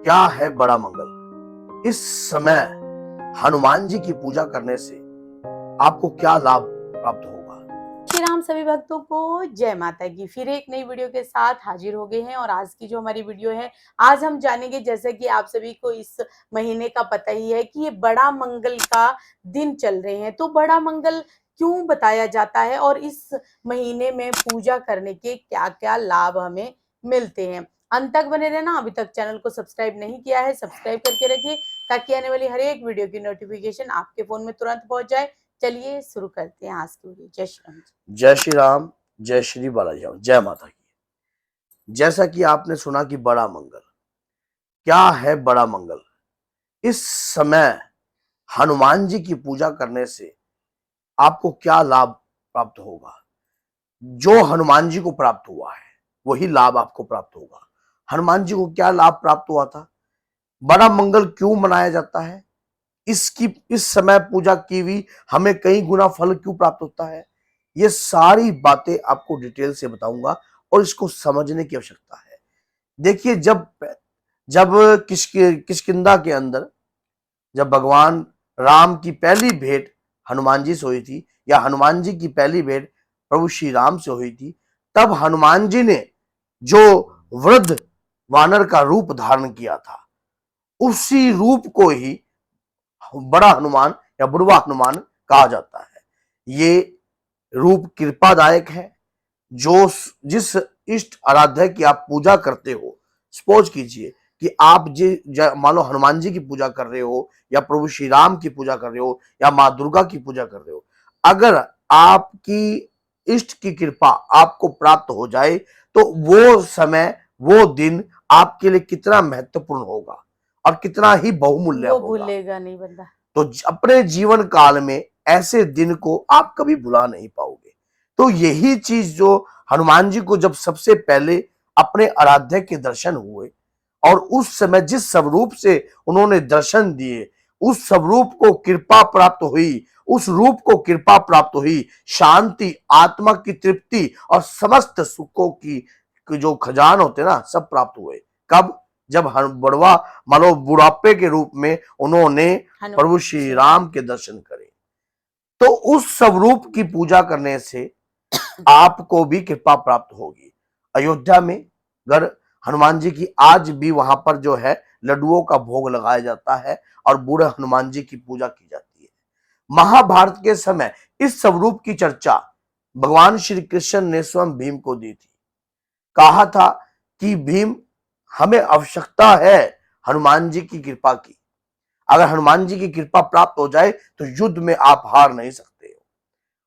क्या है बड़ा मंगल? इस समय हनुमान जी की पूजा करने से आपको क्या लाभ प्राप्त होगा? श्री राम सभी भक्तों को जय माता की। फिर एक नई वीडियो के साथ हाजिर हो गए हैं और आज की जो हमारी वीडियो है, आज हम जानेंगे, जैसे कि आप सभी को इस महीने का पता ही है कि ये बड़ा मंगल का दिन चल रहे हैं। तो बड़ा मंगल क्यों बताया जाता है और इस महीने में पूजा करने के क्या-क्या लाभ हमें मिलते हैं। अंत तक बने रहना। अभी तक चैनल को सब्सक्राइब नहीं किया है, सब्सक्राइब करके रखिए ताकि आने वाली हर एक वीडियो की नोटिफिकेशन आपके फोन में तुरंत पहुंच जाए। चलिए शुरू करते हैं आज की वीडियो। जय श्री राम। जय श्री राम, जय श्री बालाजी, जय माता की। जैसा कि आपने सुना कि बड़ा मंगल, क्या है बड़ा मंगल? इस समय हनुमान जी की पूजा करने से आपको क्या लाभ प्राप्त होगा? जो हनुमान जी को प्राप्त हुआ है वही लाभ आपको प्राप्त होगा। हनुमान जी को क्या लाभ प्राप्त हुआ था? बड़ा मंगल क्यों मनाया जाता है? इसकी इस समय पूजा की हुई हमें कई गुना फल क्यों प्राप्त होता है? ये सारी बातें आपको डिटेल से बताऊंगा और इसको समझने की आवश्यकता है। देखिए, जब जब किष्किंधा के अंदर जब भगवान राम की पहली भेंट हनुमान जी से हुई थी, या हनुमान जी की पहली भेंट प्रभु श्री राम से हुई थी, तब हनुमान जी ने जो वृद्ध वानर का रूप धारण किया था, उसी रूप को ही बड़ा हनुमान या बुढ़वा हनुमान कहा जाता है। ये रूप कृपादायक है। जो जिस इष्ट आराध्य की आप पूजा करते हो, सपोज कीजिए कि आप मान लो हनुमान जी की पूजा कर रहे हो, या प्रभु श्री राम की पूजा कर रहे हो, या माँ दुर्गा की पूजा कर रहे हो, अगर आपकी इष्ट की कृपा आपको प्राप्त हो जाए तो वो समय, वो दिन आपके लिए कितना महत्वपूर्ण होगा और कितना ही बहुमूल्य वो होगा। भूलेगा नहीं बंदा। तो अपने जीवन काल में ऐसे दिन को आप कभी भुला नहीं पाओगे। तो यही चीज जो हनुमान जी को जब सबसे पहले अपने आराध्य के दर्शन हुए, और उस समय जिस स्वरूप से उन्होंने दर्शन दिए, उस स्वरूप को कृपा प्राप्त हुई, उस रूप को कृपा प्राप्त हुई, शांति, आत्मा की तृप्ति और समस्त सुखों की जो खजान होते ना, सब प्राप्त हुए। कब? जब बड़वा मानो बुढ़ापे के रूप में उन्होंने प्रभु श्री राम के दर्शन करे। तो उस स्वरूप की पूजा करने से आपको भी कृपा प्राप्त होगी। अयोध्या में अगर हनुमान जी की आज भी वहां पर जो है लड्डुओं का भोग लगाया जाता है और बूढ़े हनुमान जी की पूजा की जाती है। महाभारत के समय इस स्वरूप की चर्चा भगवान श्री कृष्ण ने स्वयं भीम को दी थी। कहा था कि भीम, हमें आवश्यकता है हनुमान जी की कृपा की। अगर हनुमान जी की कृपा प्राप्त हो जाए तो युद्ध में आप हार नहीं सकते हो।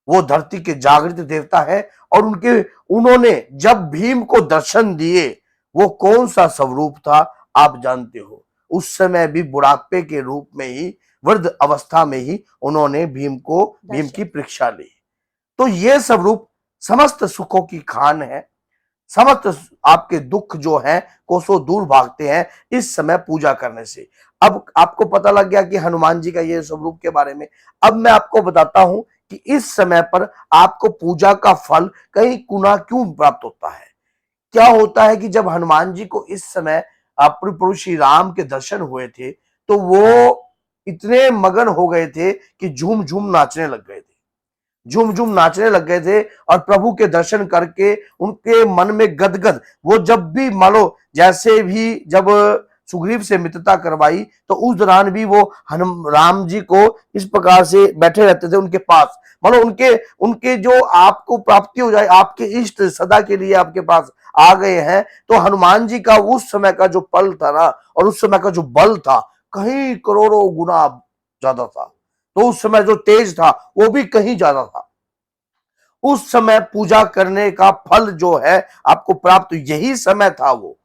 वो धरती के जागृत देवता है, और उन्होंने जब भीम को दर्शन दिए, वो कौन सा स्वरूप था आप जानते हो। उस समय भी बुढ़ापे के रूप में ही, वृद्ध अवस्था में ही उन्होंने भीम की परीक्षा ली। तो ये स्वरूप समस्त सुखों की खान है। समस्त आपके दुख जो है कोसों दूर भागते हैं इस समय पूजा करने से। अब आपको पता लग गया कि हनुमान जी का ये स्वरूप के बारे में। अब मैं आपको बताता हूं कि इस समय पर आपको पूजा का फल कई गुना क्यों प्राप्त होता है। क्या होता है कि जब हनुमान जी को इस समय प्रभु श्री राम के दर्शन हुए थे, तो वो इतने मगन हो गए थे कि झूम झूम नाचने लग गए थे, झूम झूम नाचने लग गए थे। और प्रभु के दर्शन करके उनके मन में गदगद, वो जब भी मान लो जैसे भी जब सुग्रीव से मित्रता करवाई, तो उस दौरान भी वो राम जी को इस प्रकार से बैठे रहते थे उनके पास। मानो उनके उनके जो आपको प्राप्ति हो जाए, आपके इष्ट सदा के लिए आपके पास आ गए हैं, तो हनुमान जी का उस समय का जो पल था ना, और उस समय का जो बल था, कहीं करोड़ों गुना ज्यादा था। तो उस समय जो तेज था वो भी कहीं ज्यादा था। उस समय पूजा करने का फल जो है आपको प्राप्त, यही समय था, वो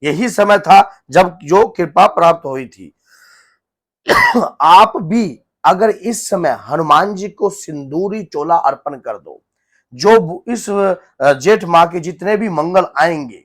यही समय था जब जो कृपा प्राप्त हुई थी। आप भी अगर इस समय हनुमान जी को सिंदूरी चोला अर्पण कर दो, जो इस जेठ माह के जितने भी मंगल आएंगे,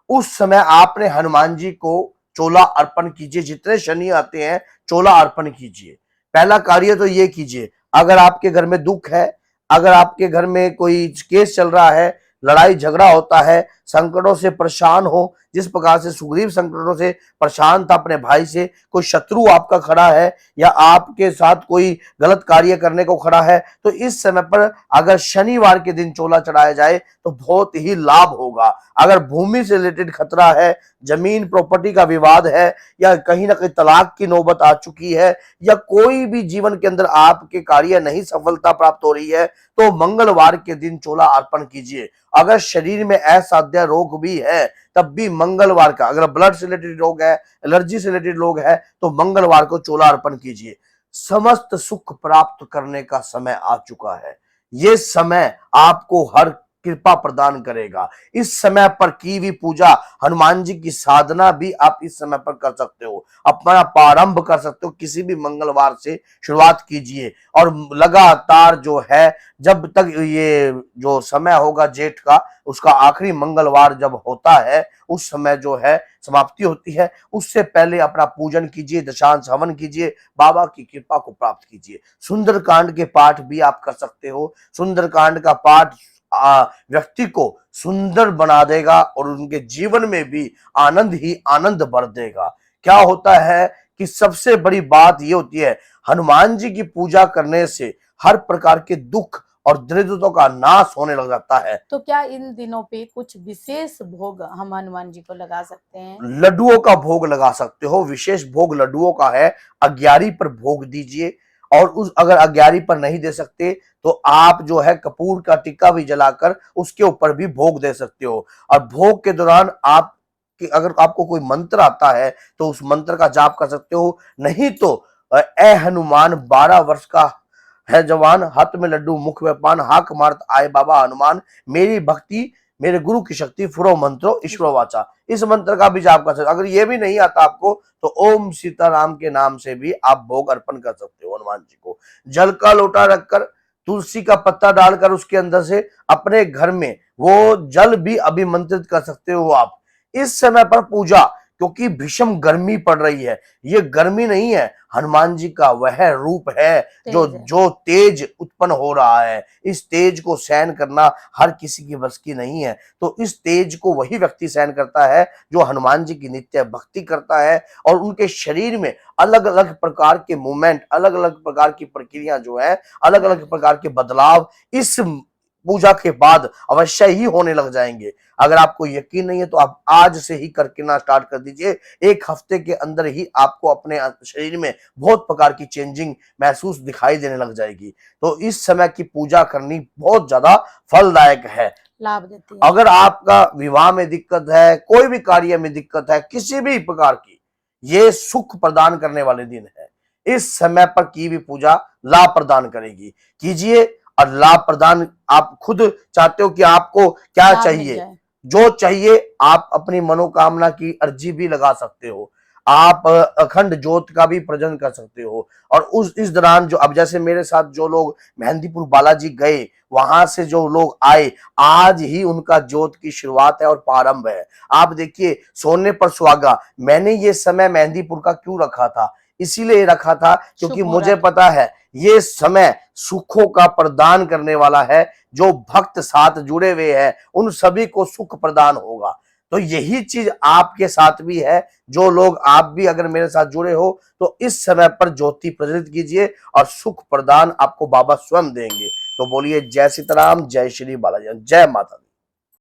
उस समय आपने हनुमान जी को चोला अर्पण कीजिए। जितने शनि आते हैं चोला अर्पण कीजिए। पहला कार्य तो ये कीजिए, अगर आपके घर में दुख है, अगर आपके घर में कोई केस चल रहा है, लड़ाई झगड़ा होता है, संकटों से परेशान हो, जिस प्रकार से सुग्रीव संकटों से परेशान था अपने भाई से, कोई शत्रु आपका खड़ा है या आपके साथ कोई गलत कार्य करने को खड़ा है, तो इस समय पर अगर शनिवार के दिन चोला चढ़ाया जाए तो बहुत ही लाभ होगा। अगर भूमि से रिलेटेड खतरा है, जमीन प्रॉपर्टी का विवाद है, या कहीं ना कहीं तलाक की नौबत आ चुकी है, या कोई भी जीवन के अंदर आपके कार्य नहीं सफलता प्राप्त हो रही है, तो मंगलवार के दिन चोला अर्पण कीजिए। अगर शरीर में असाध्य रोग भी है तब भी मंगलवार का, अगर ब्लड से रिलेटेड रोग है, एलर्जी से रिलेटेड रोग है, तो मंगलवार को चोला अर्पण कीजिए। समस्त सुख प्राप्त करने का समय आ चुका है। ये समय आपको हर कृपा प्रदान करेगा। इस समय पर की हुई पूजा, हनुमान जी की साधना भी आप इस समय पर कर सकते हो, अपना प्रारंभ कर सकते हो। किसी भी मंगलवार से शुरुआत कीजिए और लगातार जो है, जब तक ये जो समय होगा जेठ का, उसका आखिरी मंगलवार जब होता है, उस समय जो है समाप्ति होती है, उससे पहले अपना पूजन कीजिए, दशांश हवन कीजिए, बाबा की कृपा को प्राप्त कीजिए। सुंदरकांड के पाठ भी आप कर सकते हो। सुंदरकांड का पाठ व्यक्ति को सुंदर बना देगा और उनके जीवन में भी आनंद ही आनंद भर देगा। क्या होता है कि सबसे बड़ी बात यह होती है, हनुमान जी की पूजा करने से हर प्रकार के दुख और दरिद्रता का नाश होने लग जाता है। तो क्या इन दिनों पे कुछ विशेष भोग हम हनुमान जी को लगा सकते हैं? लड्डुओं का भोग लगा सकते हो। विशेष भोग लड्डुओं का है। अग्यारी पर भोग दीजिए, और उस अगर अग्यारी पर नहीं दे सकते तो आप जो है कपूर का टिक्का भी जलाकर उसके ऊपर भी भोग दे सकते हो। और भोग के दौरान आप अगर आपको कोई मंत्र आता है तो उस मंत्र का जाप कर सकते हो। नहीं तो ए हनुमान 12 वर्ष का है जवान, हाथ में लड्डू मुख में पान, हाक मारत आए बाबा हनुमान, मेरी भक्ति मेरे गुरु की शक्ति, फुरो मंत्रो ईश्वर वाचा, इस मंत्र का भी जाप कर सकते हो। अगर ये भी नहीं आता आपको तो ओम सीताराम के नाम से भी आप भोग अर्पण कर सकते हो हनुमान जी को। जल का लोटा रखकर तुलसी का पत्ता डालकर उसके अंदर से अपने घर में वो जल भी अभिमंत्रित कर सकते हो आप। इस समय पर पूजा, क्योंकि भीषण गर्मी पड़ रही है, ये गर्मी नहीं है, हनुमान जी का वह रूप है जो तेज उत्पन्न हो रहा है। इस तेज को सहन करना हर किसी की बस की नहीं है। तो इस तेज को वही व्यक्ति सहन करता है जो हनुमान जी की नित्य भक्ति करता है, और उनके शरीर में अलग अलग प्रकार के मूवमेंट, अलग अलग प्रकार की प्रक्रिया जो है, अलग अलग प्रकार के बदलाव इस पूजा के बाद अवश्य ही होने लग जाएंगे। अगर आपको यकीन नहीं है तो आप आज से ही करके ना स्टार्ट कर दीजिए। एक हफ्ते के अंदर ही आपको अपने शरीर में बहुत प्रकार की चेंजिंग महसूस दिखाई देने लग जाएगी। तो इस समय की पूजा करनी बहुत ज्यादा फलदायक है, लाभ देती है। अगर आपका विवाह में दिक्कत है, कोई भी कार्य में दिक्कत है, किसी भी प्रकार की, ये सुख प्रदान करने वाले दिन है। इस समय पर की भी पूजा लाभ प्रदान करेगी। कीजिए और लाभ प्रदान, आप खुद चाहते हो कि आपको क्या चाहिए, जो चाहिए आप अपनी मनोकामना की अर्जी भी लगा सकते हो। आप अखंड ज्योत का भी प्रजन कर सकते हो। और इस दौरान जो अब जैसे मेरे साथ जो लोग मेहंदीपुर बालाजी गए, वहां से जो लोग आए, आज ही उनका ज्योत की शुरुआत है और प्रारंभ है। आप देखिए, सोने पर सुहागा, मैंने ये समय मेहंदीपुर का क्यों रखा था, इसीलिए रखा था क्योंकि मुझे पता है ये समय सुखों का प्रदान करने वाला है। जो भक्त साथ जुड़े हुए हैं उन सभी को सुख प्रदान होगा। तो यही चीज आपके साथ भी है। जो लोग आप भी अगर मेरे साथ जुड़े हो तो इस समय पर ज्योति प्रज्वलित कीजिए और सुख प्रदान आपको बाबा स्वयं देंगे। तो बोलिए जय सीताराम, जय श्री बालाजी, जय माता दी।